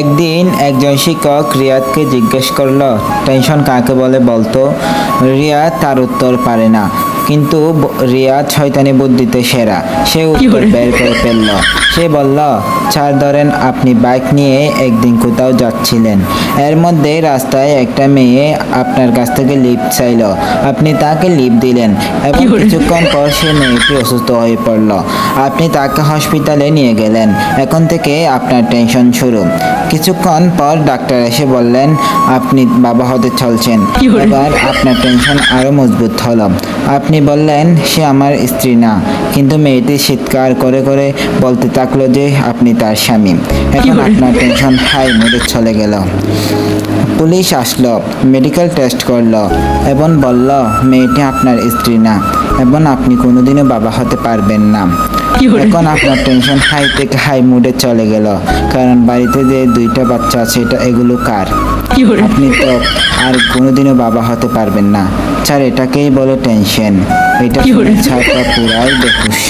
একদিন একজন শিক্ষক রিয়াদকে জিজ্ঞেস করলো, টেনশন কাকে বলে বলতো? রিয়াদ তার উত্তর পারে না, কিন্তু রিয়াদ শয়তানি বুদ্ধিতে সেরা। সে উত্তর বের করে ফেলল। সে বলল, স্যার ধরেন আপনি বাইক নিয়ে একদিন কোথাও যাচ্ছিলেন। এর মধ্যে রাস্তায় একটা মেয়ে আপনার কাছ থেকে লিফট চাইল। আপনি তাকে লিফট দিলেন এবং কিছুক্ষণ পর সে মেয়েটি অসুস্থ হয়ে পড়ল। আপনি তাকে হসপিটালে নিয়ে গেলেন। এখন থেকে আপনার টেনশন শুরু। কিছুক্ষণ পর ডাক্তার এসে বললেন, আপনি বাবা হতে চলছেন। এবার আপনার টেনশন আরো মজবুত হলো। আপনি বললেন, সে আমার স্ত্রী না, কিন্তু মেয়েটি চিৎকার করে করে বলতে থাকলো যে আপনি তার স্বামী। এখন আপনার টেনশন হাই মুডে চলে গেল। পুলিশ আসলো, মেডিকেল টেস্ট করলো এবং বলল মেয়েটি আপনার স্ত্রী না এবং আপনি কোনোদিনও বাবা হতে পারবেন না। এখন আপনার টেনশন হাই থেকে হাই মুডে চলে গেল, কারণ বাড়িতে যে দুইটা বাচ্চা আছে এগুলো কার? আপনি তো আর কোনোদিনও বাবা হতে পারবেন না। স্যার, এটাকেই বলে টেনশন। এটা ছাড়া পুরাই বেহুশ।